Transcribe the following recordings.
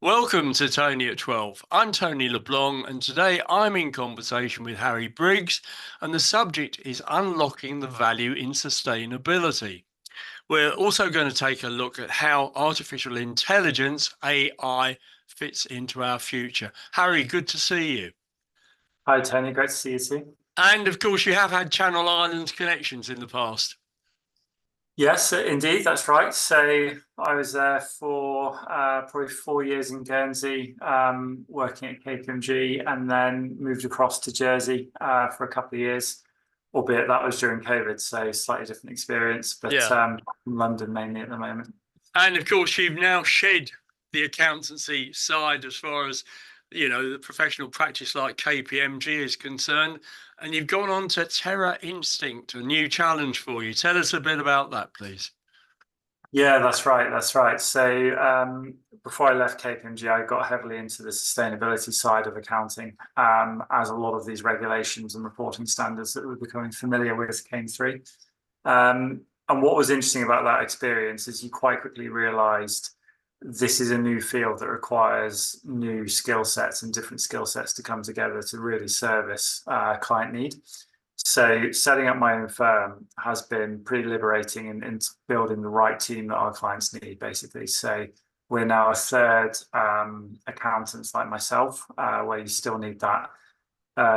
Welcome to Tony at 12. I'm Tony LeBlanc, and today I'm in conversation with Harry Briggs, and the subject is unlocking the value in sustainability. We're also going to take a look at how artificial intelligence, AI, fits into our future. Harry, good to see you. Hi, Tony. Great to see you too. And of course, you have had Channel Islands connections in the past. Yes, indeed, that's right. So I was there for probably 4 years in Guernsey, working at KPMG, and then moved across to Jersey for a couple of years, albeit that was during COVID, so slightly different experience, but Yeah. London mainly at the moment. And of course, you've now shed the accountancy side as far as, the professional practice like KPMG is concerned. And you've gone on to Terra Instinct, a new challenge for you. Tell us a bit about that, please. Yeah, that's right. That's right. So before I left KPMG, I got heavily into the sustainability side of accounting, as a lot of these regulations and reporting standards that we're becoming familiar with came through. And what was interesting about that experience is you quite quickly realized this is a new field that requires new skill sets and different skill sets to come together to really service client need. So setting up my own firm has been pretty liberating in building the right team that our clients need, basically. So we're now a third accountants like myself, where you still need that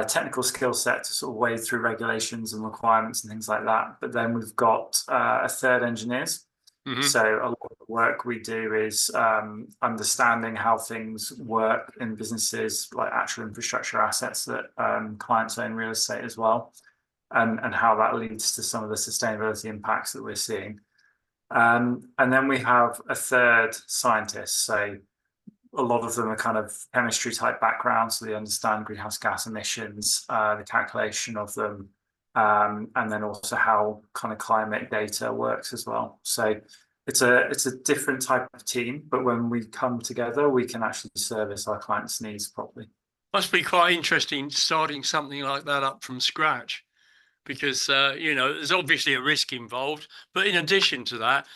technical skill set to sort of wade through regulations and requirements and things like that. But then we've got a third engineers. So a lot of the work we do is understanding how things work in businesses, like actual infrastructure assets that clients own real estate as well, and how that leads to some of the sustainability impacts that we're seeing. And then we have a third scientist. So a lot of them are kind of chemistry type backgrounds, so they understand greenhouse gas emissions, the calculation of them, and then also how kind of climate data works as well. So it's a different type of team, but when we come together, we can actually service our clients' needs properly. Must be quite interesting starting something like that up from scratch because, there's obviously a risk involved. But in addition to that,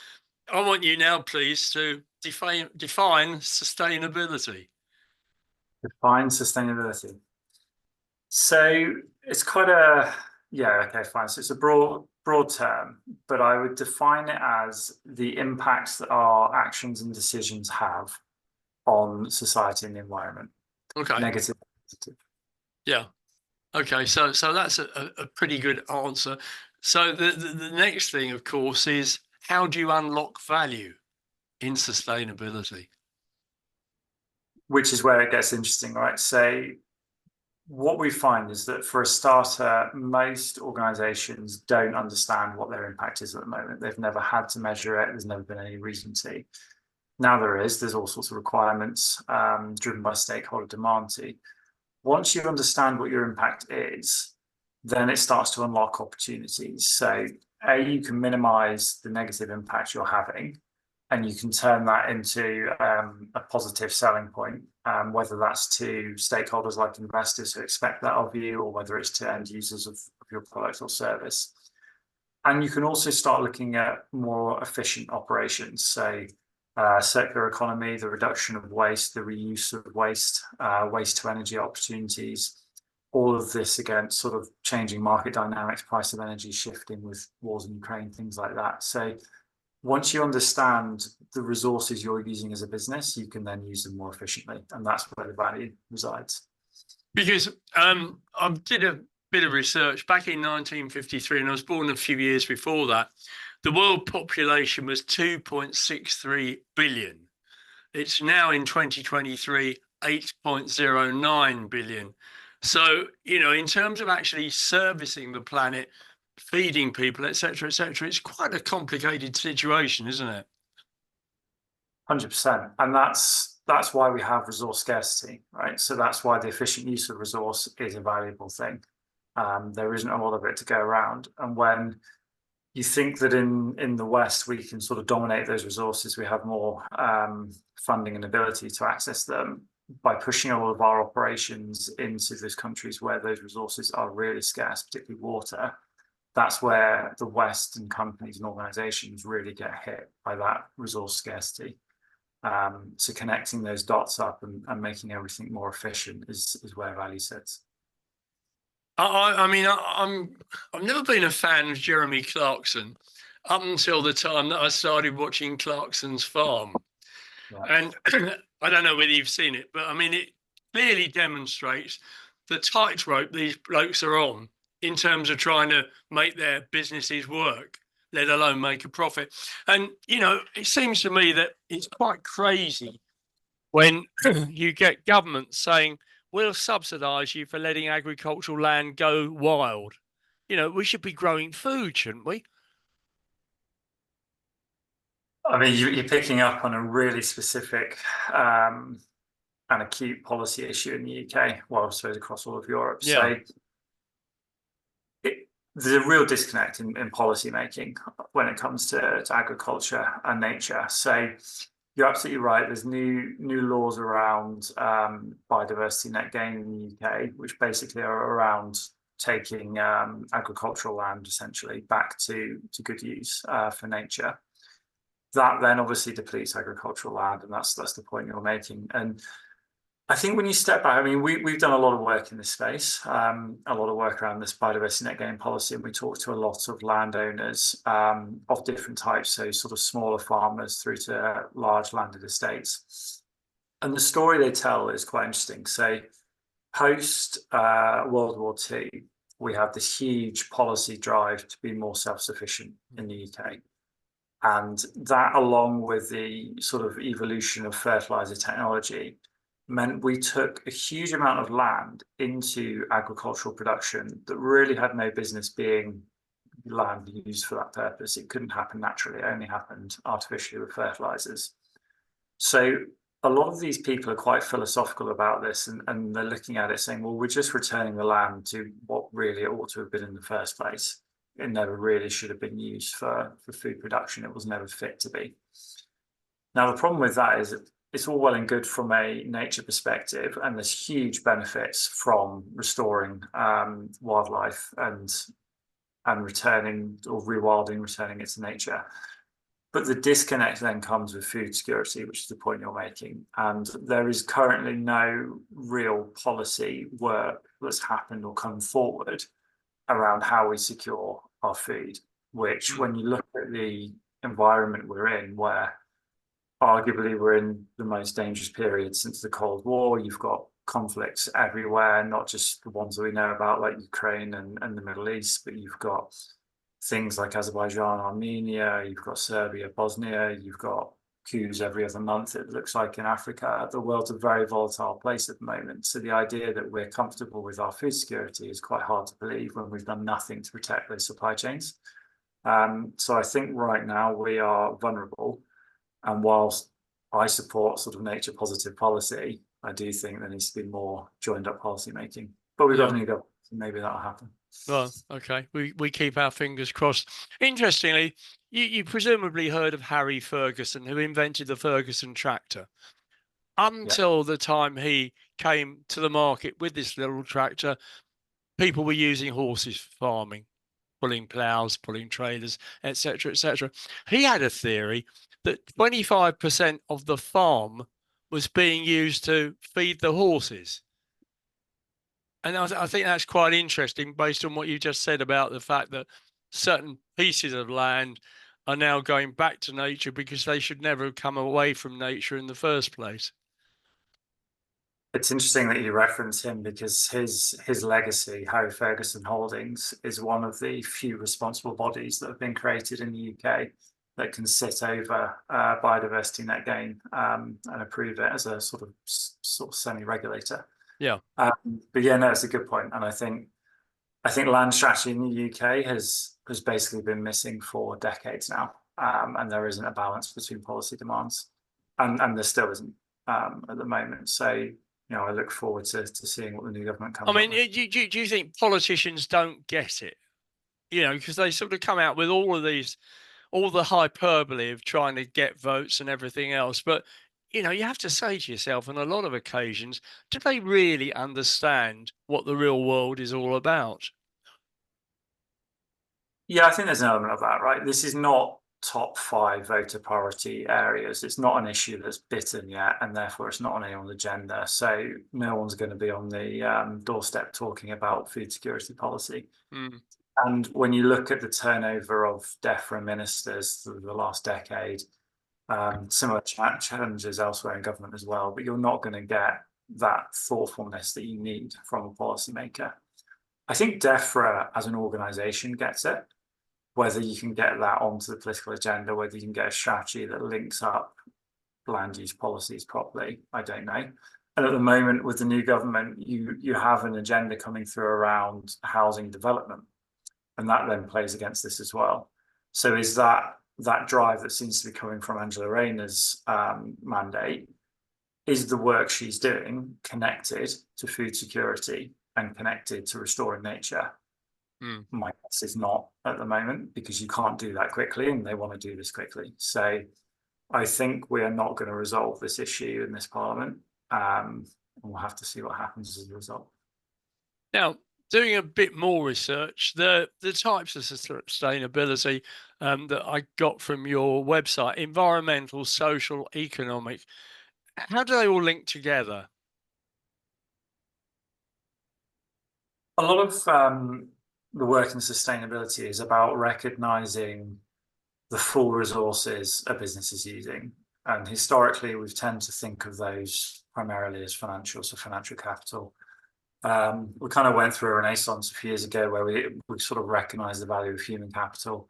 I want you now, please, to define sustainability. Define sustainability. So it's quite a yeah, okay, fine. So it's a broad term, but I would define it as the impacts that our actions and decisions have on society and the environment. Okay. Negative, positive. Yeah. Okay. So that's a pretty good answer. So the next thing, of course, is how do you unlock value in sustainability? Which is where it gets interesting, right? So what we find is that for a starter, most organizations don't understand what their impact is at the moment. They've never had to measure it. There's never been any reason to. Now there's all sorts of requirements driven by stakeholder demand to. Once you understand what your impact is, then it starts to unlock opportunities. So you can minimize the negative impact you're having, and you can turn that into a positive selling point, whether that's to stakeholders like investors who expect that of you, or whether it's to end users of your product or service. And you can also start looking at more efficient operations. So circular economy, the reduction of waste, the reuse of waste, waste to energy opportunities, all of this against sort of changing market dynamics, price of energy shifting with wars in Ukraine, things like that. So once you understand the resources you're using as a business, you can then use them more efficiently. And that's where the value resides. Because I did a bit of research back in 1953, and I was born a few years before that. The world population was 2.63 billion. It's now in 2023, 8.09 billion. So, in terms of actually servicing the planet, feeding people, etc., etc., it's quite a complicated situation, isn't it? 100%. And that's why we have resource scarcity, right? So that's why the efficient use of resource is a valuable thing. There isn't a lot of it to go around. And when you think that in the West, we can sort of dominate those resources, we have more funding and ability to access them by pushing all of our operations into those countries where those resources are really scarce, particularly water. That's where the West and companies and organizations really get hit by that resource scarcity. So connecting those dots up and making everything more efficient is where value sits. I mean, I've never been a fan of Jeremy Clarkson up until the time that I started watching Clarkson's Farm. Yeah. And I don't know whether you've seen it, but I mean, it clearly demonstrates the tightrope these blokes are on in terms of trying to make their businesses work, let alone make a profit. And, you know, it seems to me that it's quite crazy when you get governments saying, we'll subsidise you for letting agricultural land go wild. You know, we should be growing food, shouldn't we? I mean, you're picking up on a really specific and acute policy issue in the UK, well, I suppose across all of Europe. Yeah. So there's a real disconnect in policy making when it comes to agriculture and nature. So you're absolutely right. There's new laws around biodiversity net gain in the UK, which basically are around taking agricultural land essentially back to good use for nature. That then obviously depletes agricultural land, and that's the point you're making. And I think when you step back, I mean, we've done a lot of work in this space, a lot of work around this biodiversity net gain policy, and we talk to a lot of landowners of different types, so sort of smaller farmers through to large landed estates. And the story they tell is quite interesting. So post World War II, we have this huge policy drive to be more self-sufficient in the UK. And that, along with the sort of evolution of fertilizer technology, meant we took a huge amount of land into agricultural production that really had no business being land used for that purpose. It couldn't happen naturally. It only happened artificially with fertilizers. So a lot of these people are quite philosophical about this, and they're looking at it saying, well, we're just returning the land to what really it ought to have been in the first place. It never really should have been used for food production. It was never fit to be. Now, the problem with that is it's all well and good from a nature perspective, and there's huge benefits from restoring wildlife and returning or rewilding, returning it to nature. But the disconnect then comes with food security, which is the point you're making. And there is currently no real policy work that's happened or come forward around how we secure our food, which when you look at the environment we're in, where arguably we're in the most dangerous period since the Cold War, you've got conflicts everywhere, not just the ones that we know about like Ukraine and the Middle East, but you've got things like Azerbaijan, Armenia, you've got Serbia, Bosnia, you've got coups every other month, it looks like, in Africa. The world's a very volatile place at the moment. So the idea that we're comfortable with our food security is quite hard to believe when we've done nothing to protect those supply chains. So I think right now we are vulnerable. And whilst I support sort of nature positive policy, I do think there needs to be more joined up policy making. But we've got a new government, so maybe that'll happen. Well, okay, we keep our fingers crossed. Interestingly, you presumably heard of Harry Ferguson, who invented the Ferguson tractor. Until the time he came to the market with this little tractor, people were using horses for farming, pulling ploughs, pulling trailers, etc., etc. He had a theory that 25% of the farm was being used to feed the horses. And I think that's quite interesting based on what you just said about the fact that certain pieces of land are now going back to nature because they should never have come away from nature in the first place. It's interesting that you reference him because his legacy, Harry Ferguson Holdings, is one of the few responsible bodies that have been created in the UK that can sit over biodiversity net gain and approve it as a sort of semi-regulator. Yeah. But yeah, no, it's a good point. And I think land strategy in the UK has basically been missing for decades now. And there isn't a balance between policy demands. And there still isn't at the moment. So, you know, I look forward to seeing what the new government comes up with. Do you think politicians don't get it? You know, because they sort of come out with all the hyperbole of trying to get votes and everything else. But you know, you have to say to yourself on a lot of occasions, do they really understand what the real world is all about? Yeah, I think there's an element of that, right? This is not top 5 voter priority areas. It's not an issue that's bitten yet, and therefore it's not on anyone's agenda. So no one's going to be on the doorstep talking about food security policy. Mm. And when you look at the turnover of DEFRA ministers through the last decade, similar challenges elsewhere in government as well, but you're not going to get that thoughtfulness that you need from a policymaker. I think DEFRA as an organisation gets it. Whether you can get that onto the political agenda, whether you can get a strategy that links up land use policies properly, I don't know. And at the moment, with the new government, you have an agenda coming through around housing development, and that then plays against this as well. So is that drive that seems to be coming from Angela Rayner's mandate, is the work she's doing connected to food security and connected to restoring nature? My guess is not at the moment, because you can't do that quickly, and they want to do this quickly. So I think we are not going to resolve this issue in this parliament. And we'll have to see what happens as a result. Now, doing a bit more research, the types of sustainability that I got from your website, environmental, social, economic, how do they all link together? A lot of the work in sustainability is about recognizing the full resources a business is using. And historically, we've tended to think of those primarily as financial, so financial capital. We kind of went through a renaissance a few years ago where we sort of recognized the value of human capital.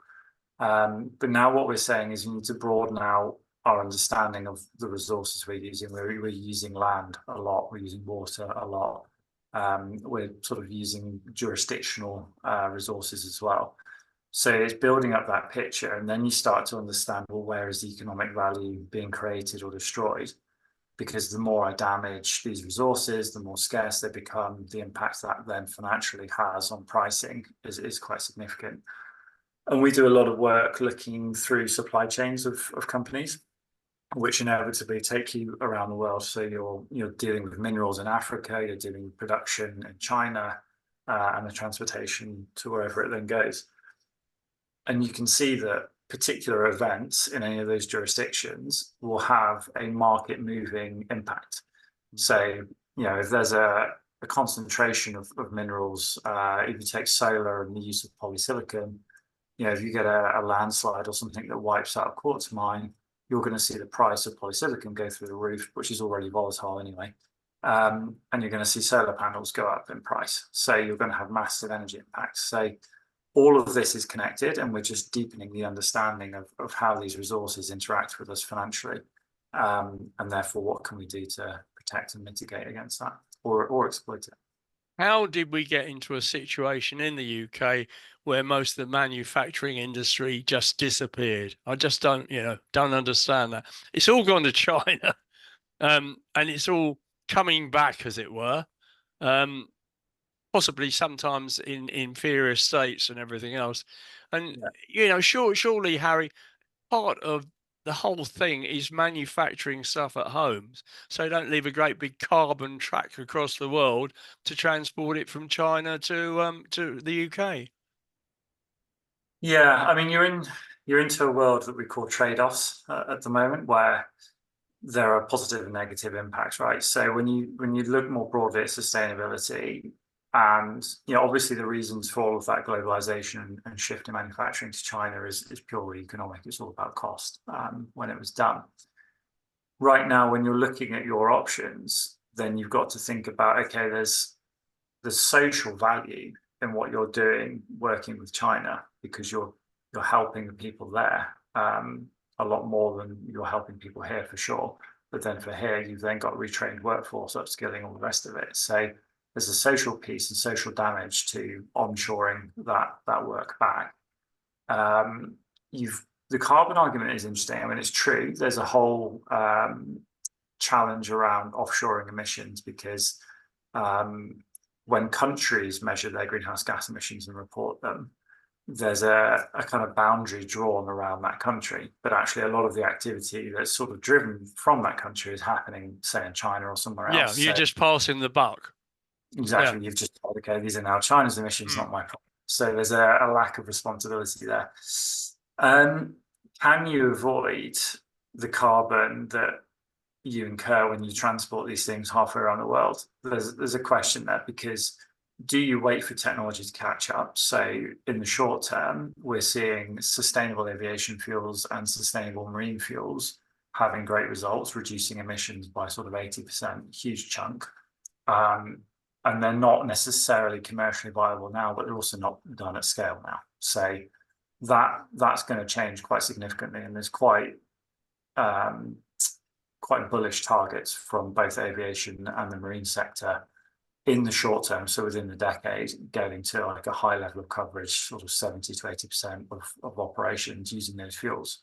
But now what we're saying is we need to broaden out our understanding of the resources we're using. We're using land a lot, we're using water a lot. We're sort of using jurisdictional resources as well. So it's building up that picture, and then you start to understand, well, where is the economic value being created or destroyed? Because the more I damage these resources, the more scarce they become, the impact that then financially has on pricing is quite significant. And we do a lot of work looking through supply chains of companies, which inevitably take you around the world. So you're dealing with minerals in Africa, you're dealing with production in China, and the transportation to wherever it then goes. And you can see that particular events in any of those jurisdictions will have a market moving impact. So, if there's a concentration of minerals, if you take solar and the use of polysilicon, if you get a landslide or something that wipes out a quartz mine, you're going to see the price of polysilicon go through the roof, which is already volatile anyway. And you're going to see solar panels go up in price. So you're going to have massive energy impacts. So all of this is connected, and we're just deepening the understanding of how these resources interact with us financially. And therefore, what can we do to protect and mitigate against that or exploit it? How did we get into a situation in the UK where most of the manufacturing industry just disappeared? I just don't understand that. It's all gone to China, and it's all coming back, as it were, possibly sometimes in inferior states and everything else. And, surely, Harry, part of the whole thing is manufacturing stuff at homes, so don't leave a great big carbon track across the world to transport it from China to the UK. Yeah, I mean, you're into a world that we call trade-offs at the moment, where there are positive and negative impacts, right? So when you look more broadly at sustainability, and obviously the reasons for all of that globalization and shift in manufacturing to China is purely economic. It's all about cost when it was done. Right now, when you're looking at your options, then you've got to think about, okay, there's social value in what you're doing working with China, because you're helping the people there a lot more than you're helping people here, for sure. But then for here, you've then got retrained workforce, upskilling, all the rest of it. So there's a social piece and social damage to onshoring that work back. The carbon argument is interesting. I mean, it's true. There's a whole challenge around offshoring emissions, because when countries measure their greenhouse gas emissions and report them, there's a kind of boundary drawn around that country. But actually, a lot of the activity that's sort of driven from that country is happening, say, in China or somewhere else. Yeah, you're just passing the buck. Exactly. Yeah. You've just told, okay, these are now China's emissions, not my problem. So there's a lack of responsibility there. can you avoid the carbon that you incur when you transport these things halfway around the world? There's a question there, because do you wait for technology to catch up? So in the short term, we're seeing sustainable aviation fuels and sustainable marine fuels having great results, reducing emissions by sort of 80%, huge chunk. And they're not necessarily commercially viable now, but they're also not done at scale now. So that's going to change quite significantly, and there's quite bullish targets from both aviation and the marine sector in the short term. So within the decade, getting to like a high level of coverage, sort of 70 to 80% of operations using those fuels.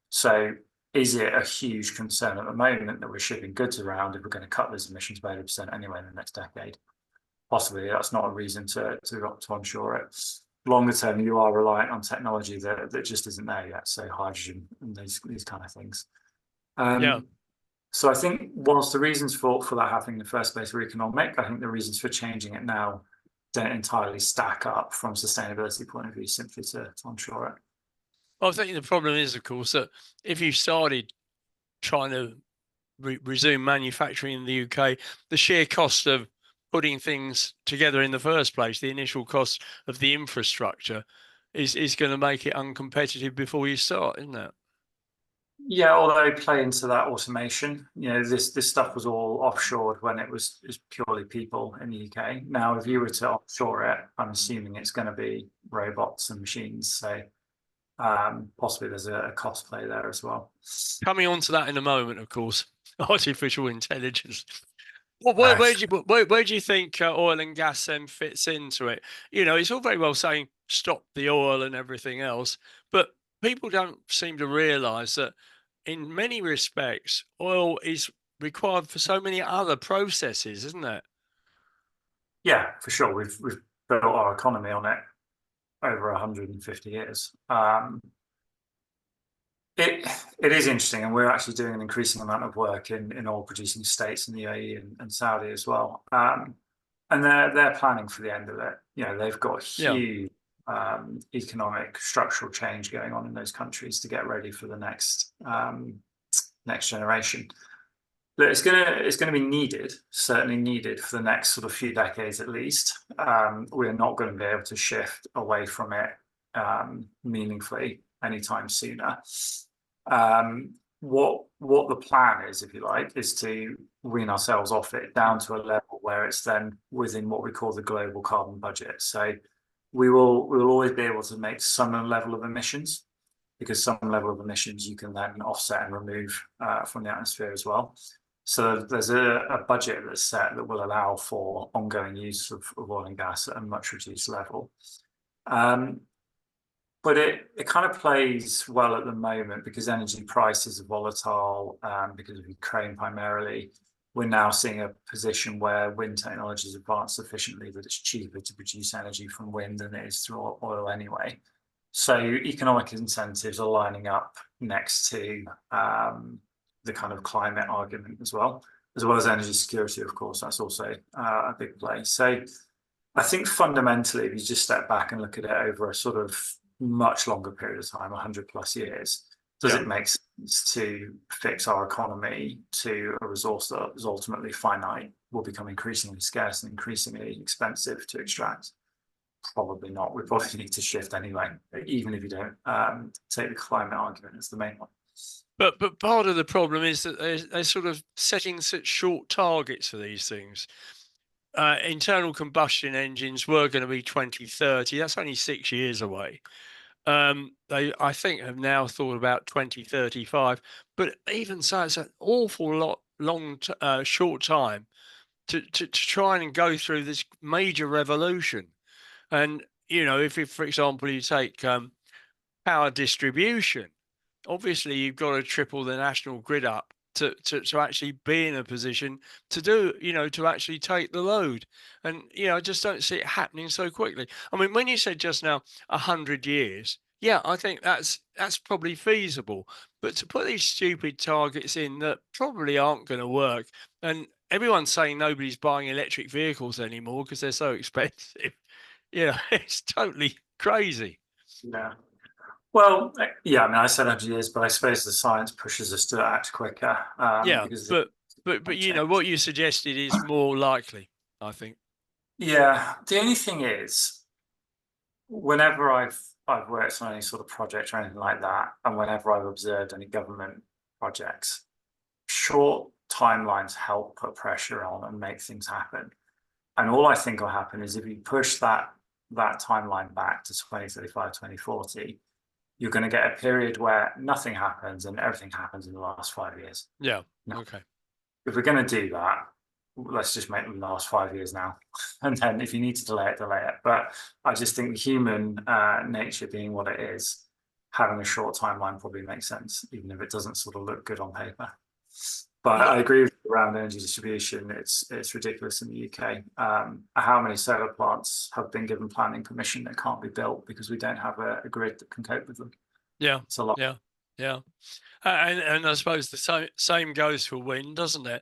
So is it a huge concern at the moment that we're shipping goods around if we're going to cut those emissions by 80% anyway in the next decade? Possibly. That's not a reason to onshore it. Longer term, you are reliant on technology that just isn't there yet. So hydrogen and these kind of things. Yeah. So I think whilst the reasons for that happening in the first place are economic, I think the reasons for changing it now don't entirely stack up from a sustainability point of view, simply to onshore it. Well, I think the problem is, of course, that if you started trying to resume manufacturing in the UK, the sheer cost of putting things together in the first place, the initial cost of the infrastructure, is going to make it uncompetitive before you start, isn't it? Yeah, although play into that automation, this stuff was all offshored when it was purely people in the UK. Now, if you were to offshore it, I'm assuming it's going to be robots and machines. So possibly there's a cost play there as well. Coming on to that in a moment, of course, artificial intelligence. Well, where do you think oil and gas then fits into it? It's all very well saying stop the oil and everything else, but people don't seem to realise that in many respects, oil is required for so many other processes, isn't it? Yeah, for sure. We've built our economy on it over 150 years. It is interesting, and we're actually doing an increasing amount of work in oil producing states in the UAE and Saudi as well. And they're planning for the end of it. They've got huge economic structural change going on in those countries to get ready for the next generation. Look, it's gonna be needed, certainly needed for the next sort of few decades at least. We're not going to be able to shift away from it meaningfully anytime sooner. What the plan is, if you like, is to wean ourselves off it down to a level where it's then within what we call the global carbon budget. So we will always be able to make some level of emissions, because some level of emissions you can then offset and remove from the atmosphere as well. So there's a budget that's set that will allow for ongoing use of oil and gas at a much reduced level. But it kind of plays well at the moment because energy prices are volatile because of Ukraine primarily. We're now seeing a position where wind technology has advanced sufficiently that it's cheaper to produce energy from wind than it is through oil anyway. So economic incentives are lining up next to the kind of climate argument as well as energy security, of course. That's also a big play. So I think fundamentally, if you just step back and look at it over a sort of much longer period of time, 100 plus years, does it make sense to fix our economy to a resource that is ultimately finite, will become increasingly scarce and increasingly expensive to extract? Probably not. We probably need to shift anyway, even if you don't take the climate argument as the main one. But part of the problem is that they're sort of setting such short targets for these things. Internal combustion engines were going to be 2030. That's only 6 years away. They, I think, have now thought about 2035. But even so, it's an awful lot short time to try and go through this major revolution. And if for example, you take power distribution, obviously you've got to triple the national grid up to actually be in a position to do, to actually take the load. And, I just don't see it happening so quickly. I mean, when you said just now 100 years, yeah, I think that's probably feasible. But to put these stupid targets in that probably aren't going to work, and everyone's saying nobody's buying electric vehicles anymore because they're so expensive. It's totally crazy. Yeah. Well, yeah, I mean, I said 100 years, but I suppose the science pushes us to act quicker Yeah, because of but the you know change. what you suggested is more likely, I think. Yeah, the only thing is, whenever I've worked on any sort of project or anything like that, and whenever I've observed any government projects, short timelines help put pressure on and make things happen. And all I think will happen is if you push that timeline back to 2035, 2040, you're going to get a period where nothing happens and everything happens in the last 5 years. Yeah. Now, Okay. if we're going to do that, let's just make them last 5 years now. And then if you need to delay it, delay it. But I just think human nature being what it is, having a short timeline probably makes sense, even if it doesn't sort of look good on paper. But What? I agree with you around energy distribution. It's ridiculous in the UK. How many solar plants have been given planning permission that can't be built because we don't have a grid that can cope with them? Yeah. It's a lot. Yeah. Yeah. And I suppose the same goes for wind, doesn't it?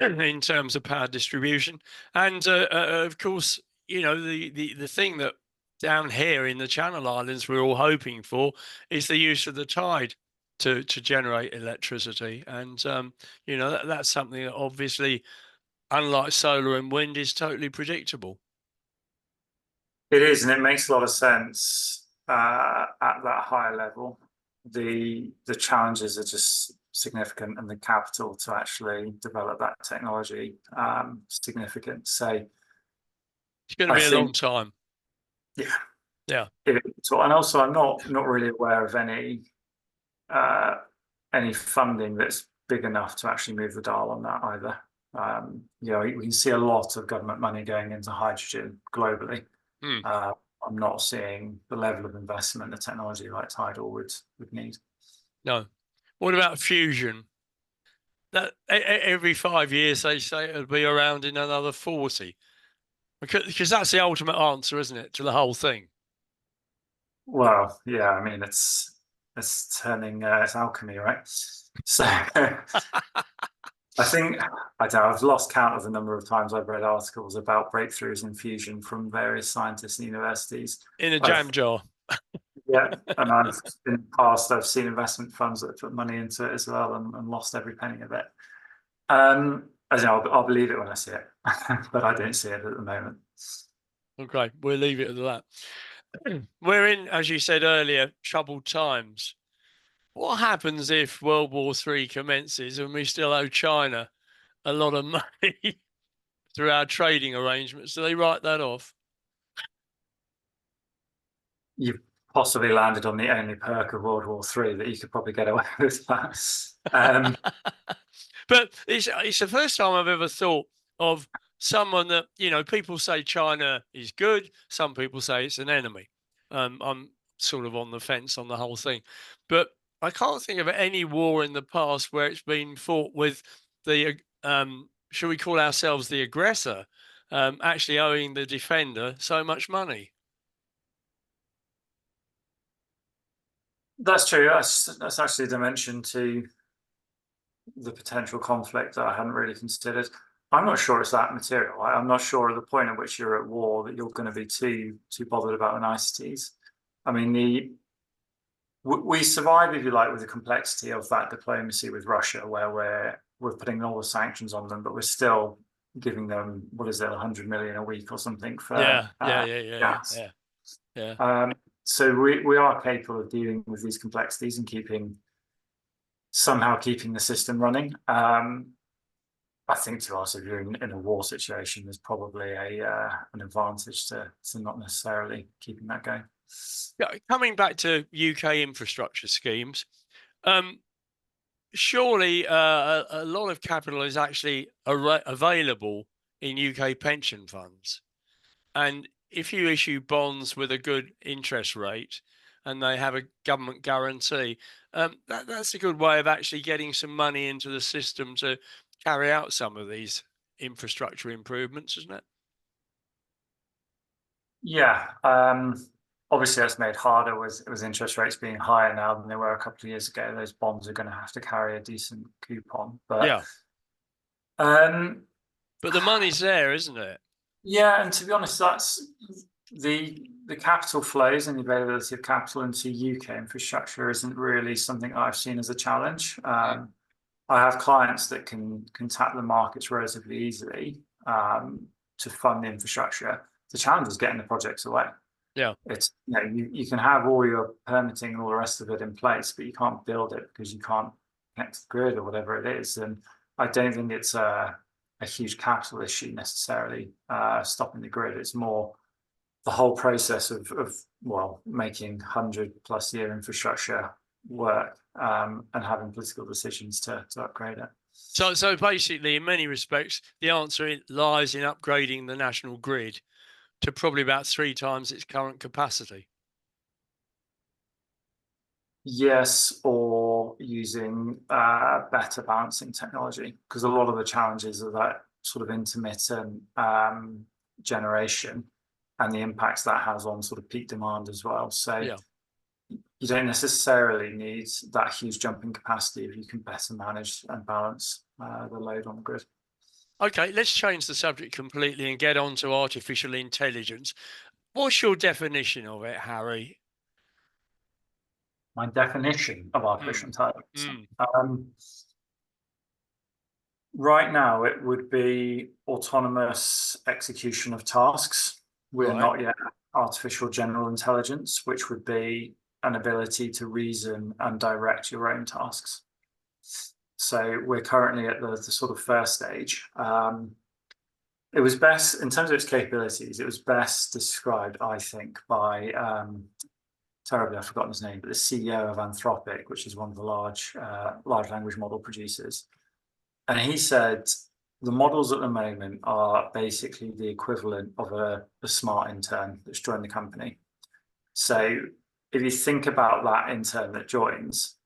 In terms of power distribution, and of course, you know the thing that down here in the Channel Islands we're all hoping for is the use of the tide to generate electricity, and you know that's something that obviously, unlike solar and wind, is totally predictable. It is, and it makes a lot of sense at that higher level. The challenges are just significant, and the capital to actually develop that technology significant. So It's going to I be a long think, time. yeah. Yeah. And also, I'm not really aware of uh, any funding that's big enough to actually move the dial on that either. You know, we can see a lot of government money going into hydrogen globally. Hmm. Uh, I'm not seeing the level of investment a technology like tidal would need. No. What about fusion? That every 5 years they say it'll be around in another 40, because that's the ultimate answer, isn't it, to the whole thing? Well, yeah, I mean it's turning it's alchemy, right? So I think I don't know, I've lost count of the number of times I've read articles about breakthroughs in fusion from various scientists and universities. In a I've jam jar. Yeah, and I've in the past I've seen investment funds that put money into it as well and lost every penny of it. As in, I'll believe it when I see it, but I don't see it at the moment. Okay, we'll leave it at that. We're in, as you said earlier, troubled times. What happens if World War III commences and we still owe China a lot of money through our trading arrangements? Do they write that off? You've possibly landed on the only perk of World War III that you could probably get away with that. Um, But it's the first time I've ever thought of someone that, you know, people say China is good, some people say it's an enemy. I'm sort of on the fence on the whole thing, but I can't think of any war in the past where it's been fought with the should we call ourselves the aggressor, actually owing the defender so much money. that's true. That's actually a dimension to the potential conflict that I hadn't really considered. I'm not sure it's that material. I'm not sure at the point at which you're at war that you're going to be too bothered about the niceties. I mean, we survive, if you like, with the complexity of that diplomacy with Russia, where we're putting all the sanctions on them, but we're still giving them, what is it, 100 million a week or something for gas. Yeah. Yeah. So we are capable of dealing with these complexities and somehow keeping the system running. I think to us, if you're in a war situation, there's probably an advantage to not necessarily keeping that going. Yeah, coming back to UK infrastructure schemes, um, surely a lot of capital is actually available in UK pension funds. And if you issue bonds with a good interest rate and they have a government guarantee, that's a good way of actually getting some money into the system to carry out some of these infrastructure improvements, isn't it? Yeah. Obviously, that's made harder was interest rates being higher now than they were a couple of years ago. Those bonds are going to have to carry a decent coupon. But Yeah. um, But the money's there, isn't it? yeah, and to be honest, that's the the capital flows and the availability of capital into UK infrastructure isn't really something I've seen as a challenge. I have clients that can tap the markets relatively easily to fund the infrastructure. The challenge is getting the projects away. Yeah. It's, you know, you can have all your permitting and all the rest of it in place, but you can't build it because you can't connect to the grid or whatever it is. And I don't think it's a huge capital issue necessarily stopping the grid. It's more the whole process of well, making 100+ year infrastructure work and having political decisions to upgrade it. So basically, in many respects, the answer lies in upgrading the national grid to probably about 3 times its current capacity. Yes, or using better balancing technology, because a lot of the challenges of that sort of intermittent generation and the impacts that has on sort of peak demand as well. So Yeah. you don't necessarily need that huge jump in capacity if you can better manage and balance the load on the grid. Okay, let's change the subject completely and get on to artificial intelligence. What's your definition of it, Harry? My definition of artificial intelligence. Right now, it would be autonomous execution of tasks. We're not yet artificial general intelligence, which would be an ability to reason and direct your own tasks. So we're currently at the sort of first stage. It was best, in terms of its capabilities, it was best described, I think, by, terribly, I've forgotten his name, but the CEO of Anthropic, which is one of the large language model producers. And he said the models at the moment are basically the equivalent of a smart intern that's joined the company. So if you think about that intern that joins,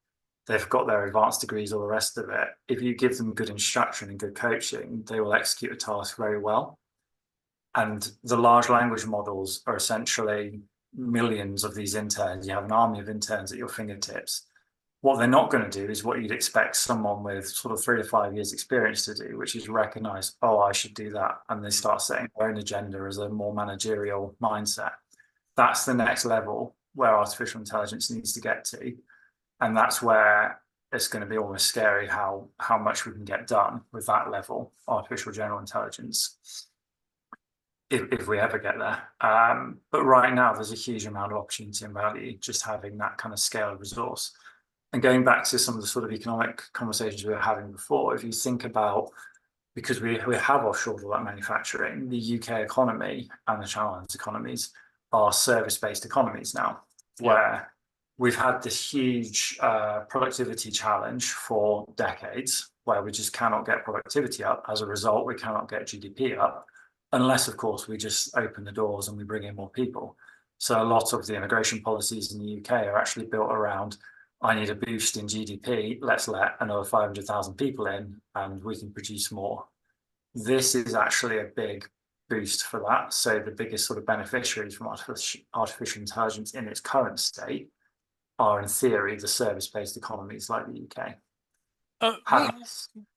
they've got their advanced degrees, all the rest of it. If you give them good instruction and good coaching, they will execute a task very well. And the large language models are essentially millions of these interns. You have an army of interns at your fingertips. What they're not going to do is what you'd expect someone with sort of 3 to 5 years experience to do, which is recognize, oh, I should do that. And they start setting their own agenda as a more managerial mindset. That's the next level where artificial intelligence needs to get to. And that's where it's going to be almost scary how much we can get done with that level, artificial general intelligence, if we ever get there. But right now, there's a huge amount of opportunity and value just having that kind of scale of resource. And going back to some of the sort of economic conversations we were having before, if you think about, because we have offshored all that manufacturing, the UK economy and the Channel Islands economies are service-based economies now, where we've had this huge productivity challenge for decades, where we just cannot get productivity up. As a result, we cannot get GDP up, unless, of course, we just open the doors and we bring in more people. So a lot of the immigration policies in the UK are actually built around, I need a boost in GDP, let's let another 500,000 people in and we can produce more. This is actually a big boost for that. So the biggest sort of beneficiaries from artificial intelligence in its current state are, in theory, the service-based economies like the UK.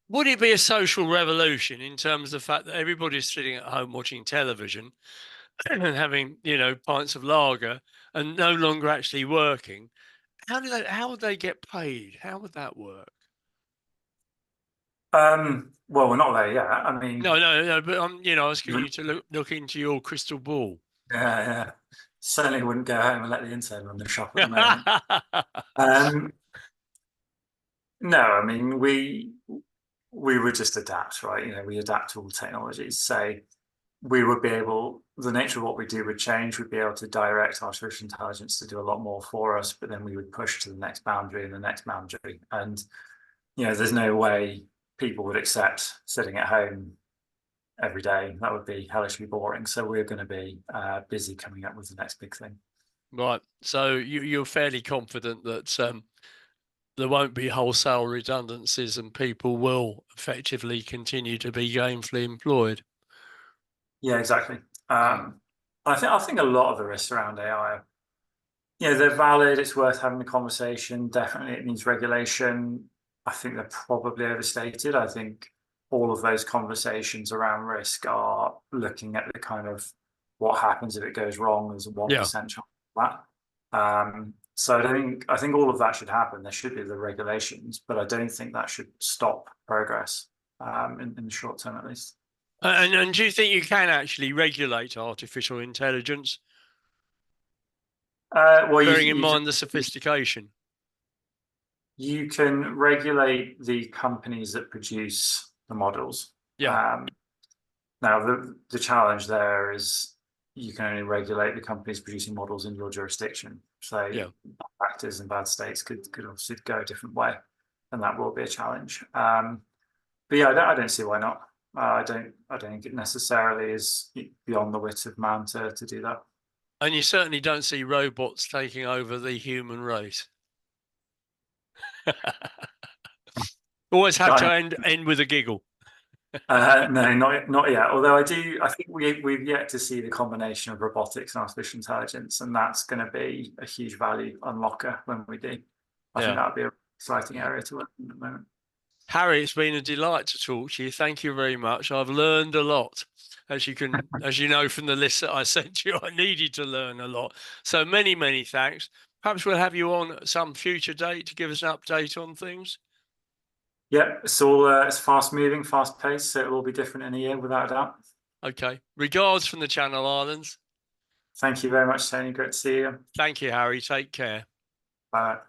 Would it be a social revolution in terms of the fact that everybody's sitting at home watching television and having, pints of lager and no longer actually working? How would they get paid? How would that work? Well, we're not there yet. I mean, no. But I'm, asking you to look into your crystal ball. Yeah. Certainly wouldn't go home and let the intern run the shop at the moment. No, I mean we would just adapt, right? We adapt to all technologies. So we would be able, the nature of what we do would change. We'd be able to direct artificial intelligence to do a lot more for us, but then we would push to the next boundary and the next boundary. And there's no way people would accept sitting at home every day. That would be hellishly boring. So we're going to be busy coming up with the next big thing. Right. So you're fairly confident that there won't be wholesale redundancies and people will effectively continue to be gainfully employed. Yeah, exactly. I think a lot of the risks around AI, they're valid. It's worth having the conversation. Definitely, it needs regulation. I think they're probably overstated. I think all of those conversations around risk are looking at the kind of what happens if it goes wrong. There's a 1% Yeah. chance of that. So I think all of that should happen. There should be the regulations, but I don't think that should stop progress in the short term, at least. And do you think you can actually regulate artificial intelligence, Well, bearing in mind the sophistication? you can regulate the companies that produce the models. Yeah. Now, the challenge there is you can only regulate the companies producing models in your jurisdiction. So Yeah. actors in bad states could obviously go a different way, and that will be a challenge. But yeah, I don't see why not. I don't think it necessarily is beyond the wit of man to do that. And you certainly don't see robots taking over the human race. Always have to end with a giggle. No, not yet. Although I think we've yet to see the combination of robotics and artificial intelligence, and that's going to be a huge value unlocker when we do. I think that would be an exciting area to work in at the moment. Harry, it's been a delight to talk to you. Thank you very much. I've learned a lot. As you know from the list that I sent you, I needed to learn a lot. So many thanks. Perhaps we'll have you on at some future date to give us an update on things. Yeah, it's all it's fast moving, fast paced, so it will be different in a year without a doubt. Okay. Regards from the Channel Islands. Thank you very much, Tony. Great to see you. Thank you, Harry. Take care. Bye.